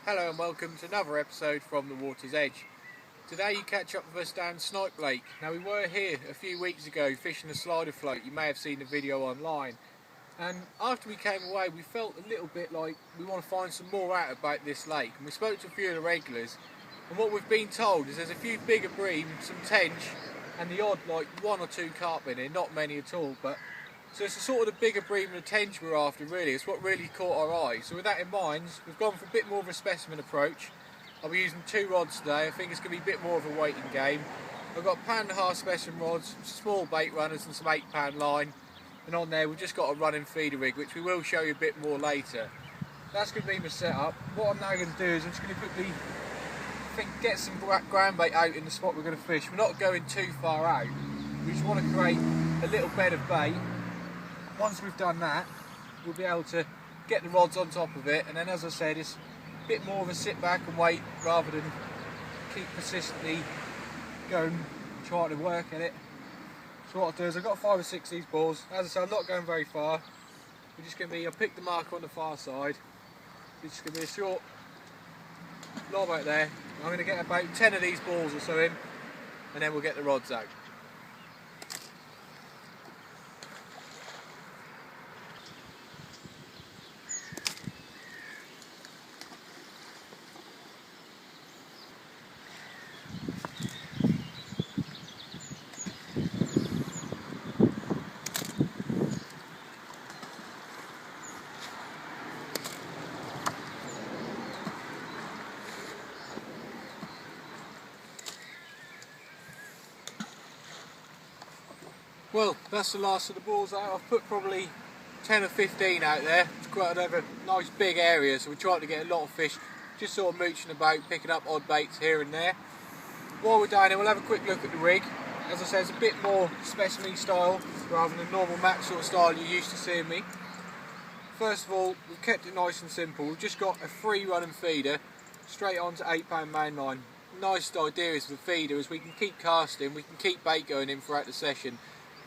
Hello and welcome to another episode from the Water's Edge. Today you catch up with us down Snipe Lake. Now we were here a few weeks ago fishing a slider float. You may have seen the video online. And after we came away we felt a little bit like we want to find some more out about this lake. And we spoke to a few of the regulars, and what we've been told is there's a few bigger bream, some tench and the odd like one or two carp in here, not many at all. So it's the sort of the bigger bream and the tench we're after really. It's what really caught our eye. So with that in mind, we've gone for a bit more of a specimen approach. I'll be using 2 rods today. I think it's going to be a bit more of a waiting game. I've got 1.5 pound specimen rods, small bait runners and some 8-pound line. And on there we've just got a running feeder rig, which we will show you a bit more later. That's going to be my setup. What I'm now going to do is I'm just going to quickly get some ground bait out in the spot we're going to fish. We're not going too far out. We just want to create a little bed of bait. Once we've done that, we'll be able to get the rods on top of it, and then as I said, it's a bit more of a sit back and wait rather than keep persistently going trying to work at it. So what I'll do is I've got 5 or 6 of these balls. As I said, I'm not going very far. We're just going to be, I'll pick the marker on the far side. It's just going to be a short lob out there. I'm going to get about 10 of these balls or so in, and then we'll get the rods out. Well, that's the last of the balls out. I've put probably 10 or 15 out there. It's quite a nice big area, so we're trying to get a lot of fish, just sort of mooching about, picking up odd baits here and there. While we're down here, we'll have a quick look at the rig. As I said, it's a bit more specimen style rather than the normal mat sort of style you're used to seeing me. First of all, we've kept it nice and simple. We've just got a free running feeder straight onto 8-pound mainline. Nice idea is with the feeder is we can keep casting, we can keep bait going in throughout the session.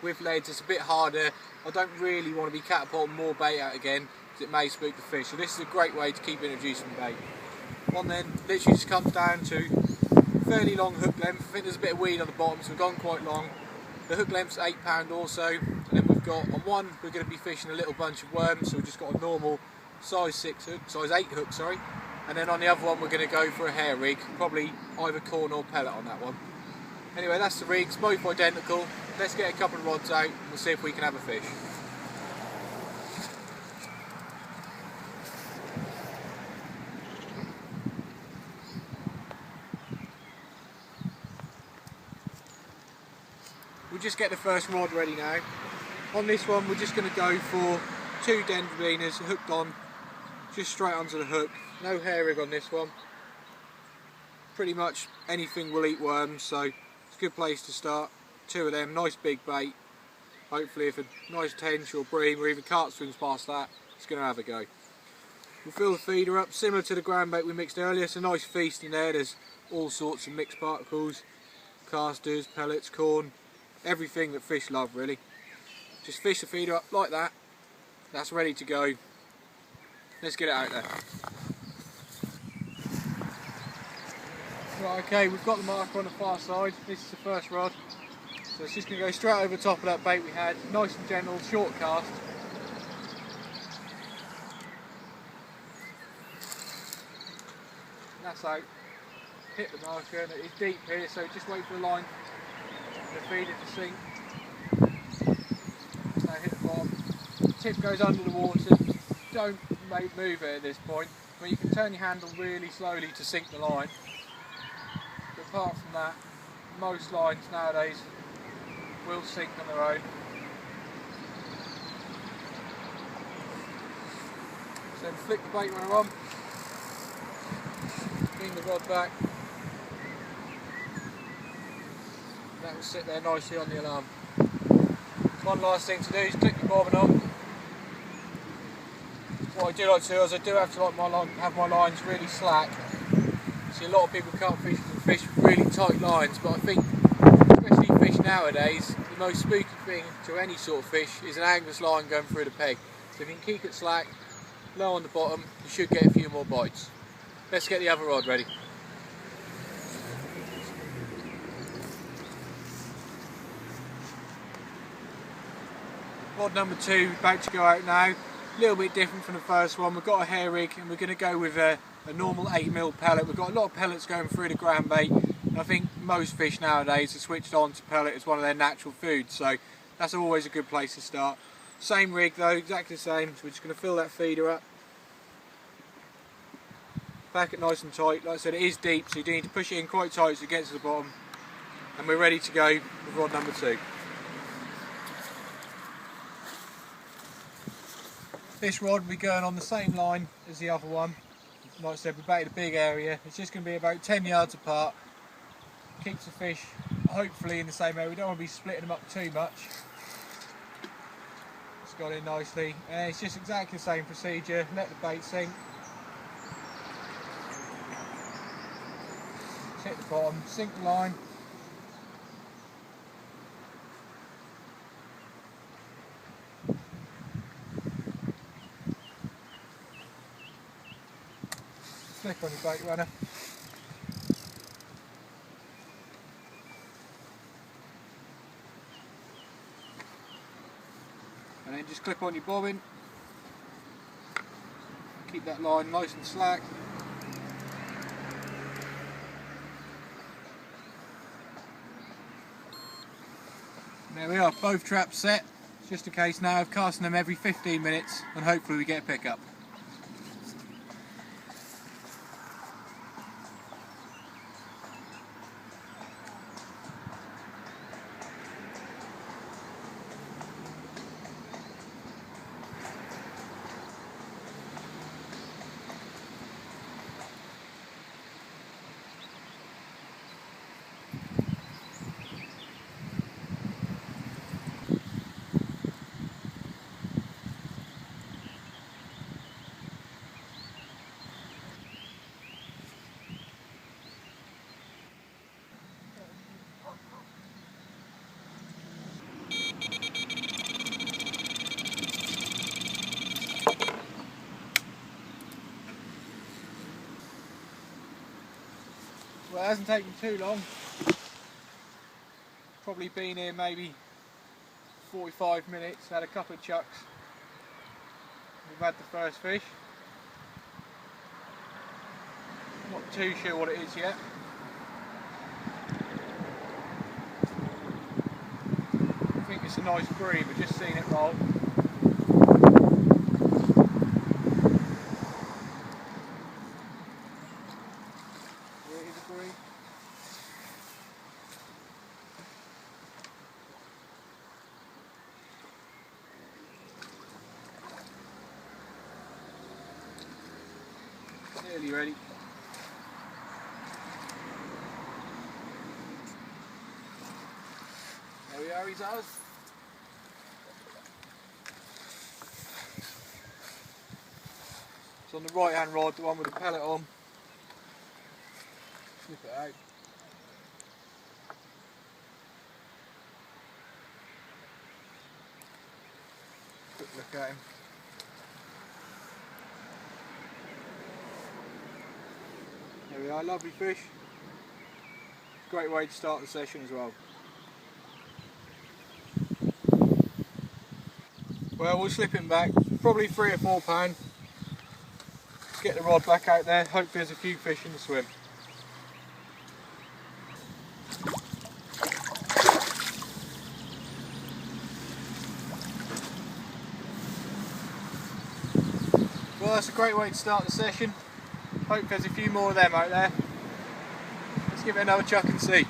With leads it's a bit harder. I don't really want to be catapulting more bait out again because it may spook the fish. So this is a great way to keep introducing bait. One then literally just comes down to fairly long hook length. I think there's a bit of weed on the bottom, so we've gone quite long. The hook length's 8 pound also, and then we've got on one we're going to be fishing a little bunch of worms, so we've just got a normal size 6 hook, size 8 hook, sorry. And then on the other one we're going to go for a hair rig, probably either corn or pellet on that one. Anyway, that's the rigs, both identical. Let's get a couple of rods out and we'll see if we can have a fish. We'll just get the first rod ready now. On this one we're just going to go for 2 dendroliners hooked on, just straight onto the hook. No hair rig on this one. Pretty much anything will eat worms, so it's a good place to start. 2 of them, nice big bait. Hopefully if a nice tench or bream or even carp swims past that, it's going to have a go. We'll fill the feeder up, similar to the ground bait we mixed earlier. It's a nice feast in there. There's all sorts of mixed particles, casters, pellets, corn, everything that fish love really. Just fish the feeder up like that. That's ready to go. Let's get it out there. Right, okay, we've got the marker on the far side. This is the first rod. So it's just going to go straight over the top of that bait we had. Nice and gentle, short cast. And that's out. Hit the marker, and it's deep here, so just wait for the line, the feeder to sink. Now hit the bottom. The tip goes under the water. Don't move it at this point. I mean, you can turn your handle really slowly to sink the line. But apart from that, most lines nowadays will sink on their own. So then flick the bait runner on, bring the rod back, that will sit there nicely on the alarm. One last thing to do is click the bobbin on. What I do like to do is I do have to have my lines really slack. See, a lot of people can't fish with really tight lines, but I think especially fish nowadays, the most spooky thing to any sort of fish is an angler's line going through the peg. So if you can keep it slack, low on the bottom, you should get a few more bites. Let's get the other rod ready. Rod number 2 about to go out now. A little bit different from the first one. We've got a hair rig and we're going to go with a normal 8mm pellet. We've got a lot of pellets going through the ground bait. I think most fish nowadays are switched on to pellet as one of their natural foods, so that's always a good place to start. Same rig though, exactly the same, so we're just going to fill that feeder up. Pack it nice and tight. Like I said, it is deep, so you do need to push it in quite tight so it gets to the bottom. And we're ready to go with rod number 2. This rod will be going on the same line as the other one. Like I said, we're baited a big area. It's just going to be about 10 yards apart. Keeps the fish hopefully in the same area. We don't want to be splitting them up too much. It's got in nicely. And it's just exactly the same procedure. Let the bait sink. Hit the bottom, sink the line. Flick on your bait runner. And then just clip on your bobbin. Keep that line nice and slack. And there we are, both traps set. It's just a case now of casting them every 15 minutes and hopefully we get a pickup. Well, it hasn't taken too long. Probably been here maybe 45 minutes, had a couple of chucks. We've had the first fish. Not too sure what it is yet. I think it's a nice bream, I've just seen it roll. Nearly ready. There we are, he's ours. It's on the right hand rod, the one with the pellet on. Slip it out. Quick look at him. There we are, lovely fish. Great way to start the session as well. Well, we'll slip him back, probably 3 or 4 pound. Get the rod back out there, hope there's a few fish in the swim. Well, that's a great way to start the session. Hope there's a few more of them out there. Let's give it another chuck and see.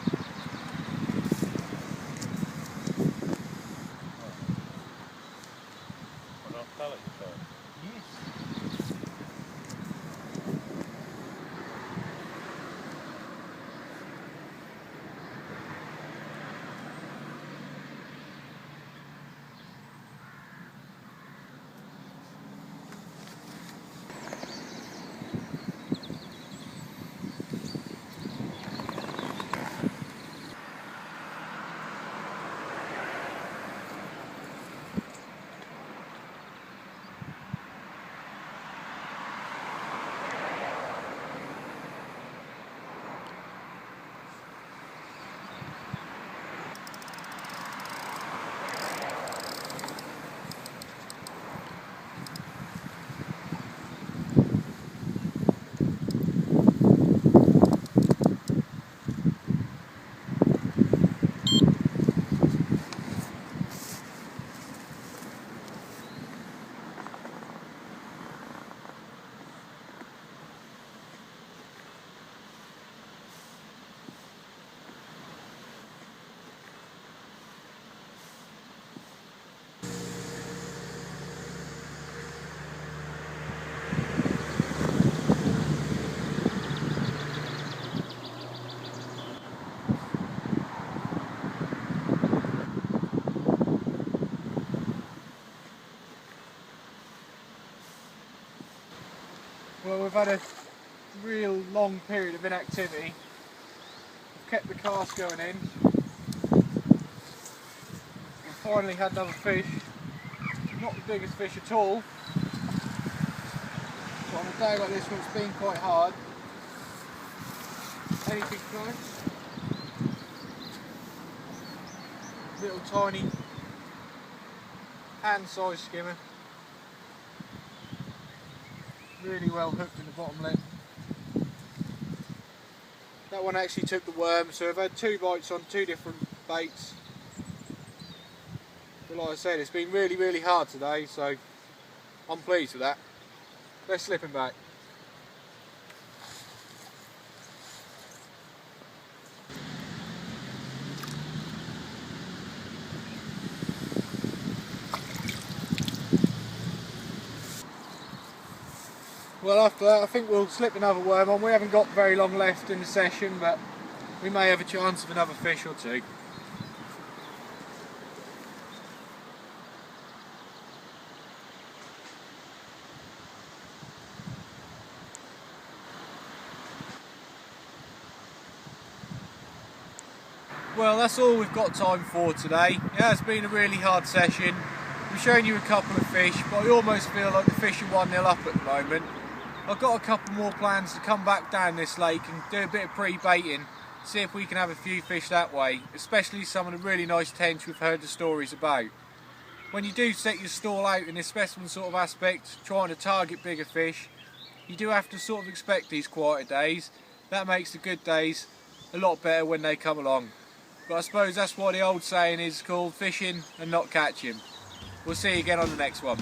we've had a real long period of inactivity. We've kept the cast going in. We finally had another fish. Not the biggest fish at all. But on a day like this one it's been quite hard. Anything close? Little tiny hand-sized skimmer. Really well hooked in the bottom lip. That one actually took the worm, so I've had 2 bites on 2 different baits. But like I said, it's been really hard today, so I'm pleased with that. Let's slip him back. Well, after that I think we'll slip another worm on. We haven't got very long left in the session, but we may have a chance of another fish or 2. Well, that's all we've got time for today. It has been a really hard session. We've shown you a couple of fish, but I almost feel like the fish are 1-0 up at the moment. I've got a couple more plans to come back down this lake and do a bit of pre-baiting, see if we can have a few fish that way, especially some of the really nice tench we've heard the stories about. When you do set your stall out in this specimen sort of aspect, trying to target bigger fish, you do have to sort of expect these quieter days. That makes the good days a lot better when they come along. But I suppose that's why the old saying is called fishing and not catching. We'll see you again on the next one.